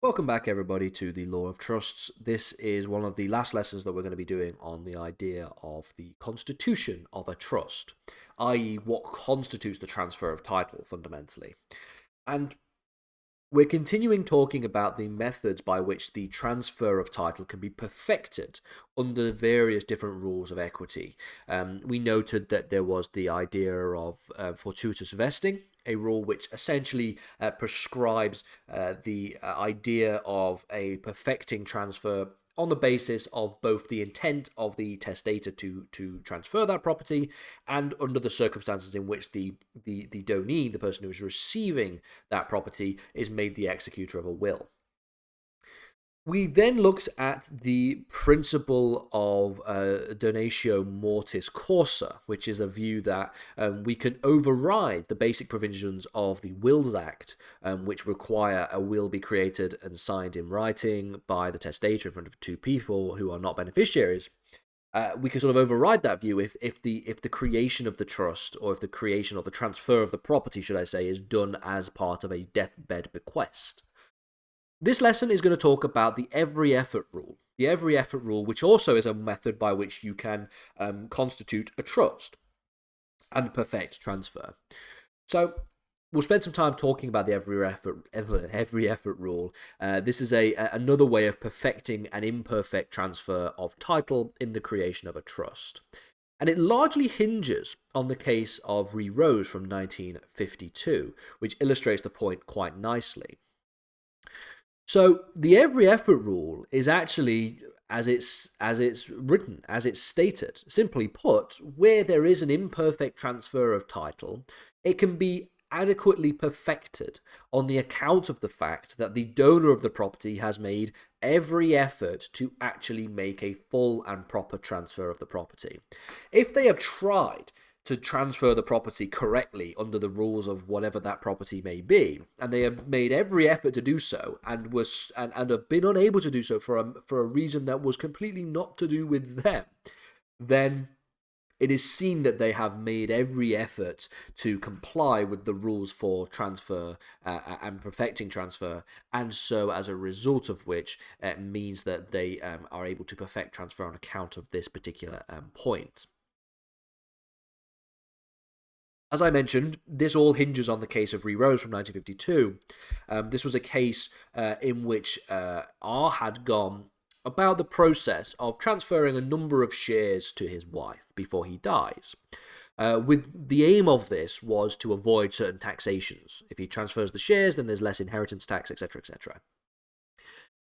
Welcome back, everybody, to the Law of Trusts. This is one of the last lessons that we're going to be doing on the idea of the constitution of a trust, i.e., what constitutes the transfer of title fundamentally. And we're continuing talking about the methods by which the transfer of title can be perfected under various different rules of equity. We noted that there was the idea of fortuitous vesting, a rule which essentially prescribes the idea of a perfecting transfer on the basis of both the intent of the testator to transfer that property and under the circumstances in which the donee, the person who is receiving that property, is made the executor of a will. We then looked at the principle of donatio mortis causa, which is a view that we can override the basic provisions of the Wills Act, which require a will be created and signed in writing by the testator in front of two people who are not beneficiaries. We can sort of override that view if the creation of the trust, or if the creation or the transfer of the property, should I say, is done as part of a deathbed bequest. This lesson is going to talk about the every effort rule. The every effort rule, which also is a method by which you can constitute a trust and perfect transfer. So we'll spend some time talking about the every effort rule. This is another way of perfecting an imperfect transfer of title in the creation of a trust. And it largely hinges on the case of Re Rose from 1952, which illustrates the point quite nicely. So the every effort rule is actually, as it's written, as it's stated. Simply put, where there is an imperfect transfer of title, it can be adequately perfected on the account of the fact that the donor of the property has made every effort to actually make a full and proper transfer of the property. If they have tried to transfer the property correctly under the rules of whatever that property may be, and they have made every effort to do so, and have been unable to do so for a reason that was completely not to do with them, then it is seen that they have made every effort to comply with the rules for transfer and perfecting transfer, and so as a result of which it means that they are able to perfect transfer on account of this particular point. As I mentioned, this all hinges on the case of Re Rose from 1952. This was a case in which R had gone about the process of transferring a number of shares to his wife before he dies. With the aim of this was to avoid certain taxations. If he transfers the shares, then there's less inheritance tax, etc., etc.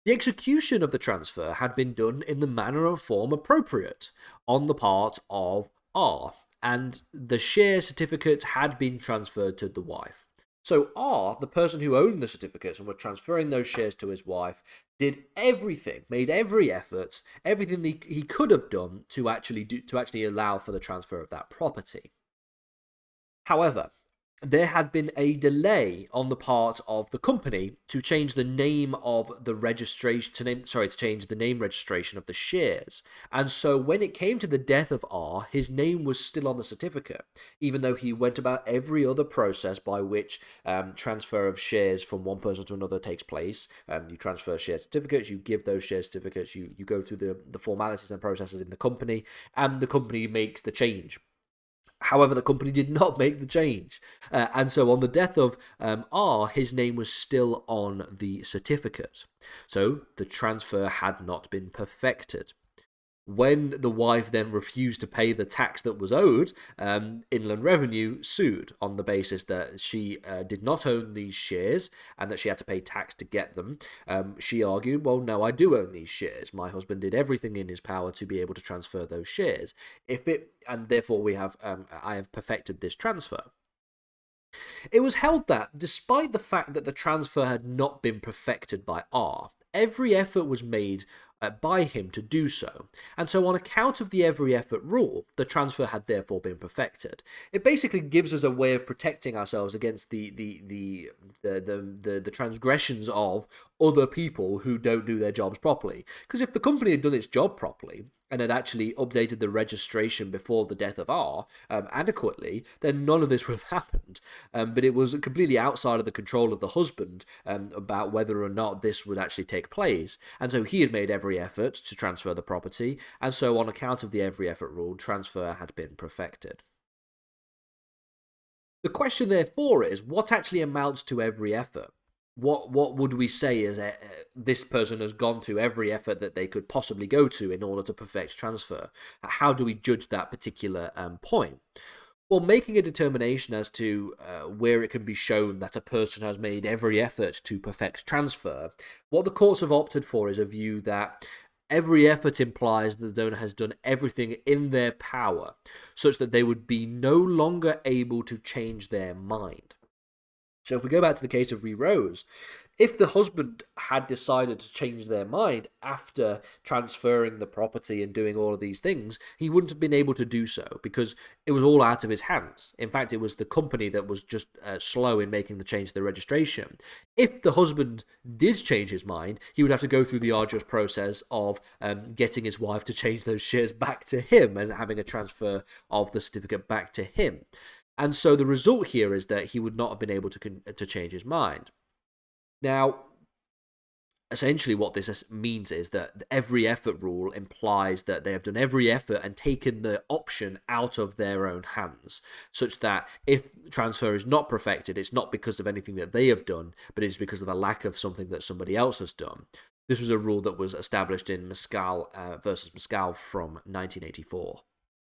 The execution of the transfer had been done in the manner and form appropriate on the part of R, and the share certificate had been transferred to the wife. So R, the person who owned the certificates and was transferring those shares to his wife, did everything, made every effort, everything he could have done to actually allow for the transfer of that property. However, there had been a delay on the part of the company to change the name of the registration to change the name registration of the shares. And so when it came to the death of R, his name was still on the certificate, even though he went about every other process by which transfer of shares from one person to another takes place. You transfer share certificates, you give those share certificates, you go through the formalities and processes in the company, and the company makes the change. However, the company did not make the change. And so on the death of R, his name was still on the certificate. So the transfer had not been perfected. When the wife then refused to pay the tax that was owed, Inland Revenue sued on the basis that she did not own these shares and that she had to pay tax to get them. She argued, well, no, I do own these shares. My husband did everything in his power to be able to transfer those shares. And therefore I have perfected this transfer. It was held that, despite the fact that the transfer had not been perfected by R, every effort was made by him to do so, and so on account of the every effort rule, the transfer had therefore been perfected. It basically gives us a way of protecting ourselves against the transgressions of other people who don't do their jobs properly. Because if the company had done its job properly, and had actually updated the registration before the death of R adequately, then none of this would have happened. But it was completely outside of the control of the husband about whether or not this would actually take place. And so he had made every effort to transfer the property, and so on account of the every effort rule, transfer had been perfected. The question, therefore, is what actually amounts to every effort? What would we say is this person has gone to every effort that they could possibly go to in order to perfect transfer? How do we judge that particular point? Well, making a determination as to where it can be shown that a person has made every effort to perfect transfer, what the courts have opted for is a view that every effort implies that the donor has done everything in their power, such that they would be no longer able to change their mind. So if we go back to the case of Rose, if the husband had decided to change their mind after transferring the property and doing all of these things, he wouldn't have been able to do so because it was all out of his hands. In fact, it was the company that was just slow in making the change to the registration. If the husband did change his mind, he would have to go through the arduous process of getting his wife to change those shares back to him and having a transfer of the certificate back to him. And so the result here is that he would not have been able to change his mind. Now, essentially what this means is that the every effort rule implies that they have done every effort and taken the option out of their own hands, such that if transfer is not perfected, it's not because of anything that they have done, but it's because of a lack of something that somebody else has done. This was a rule that was established in Mescal versus Mescal from 1984.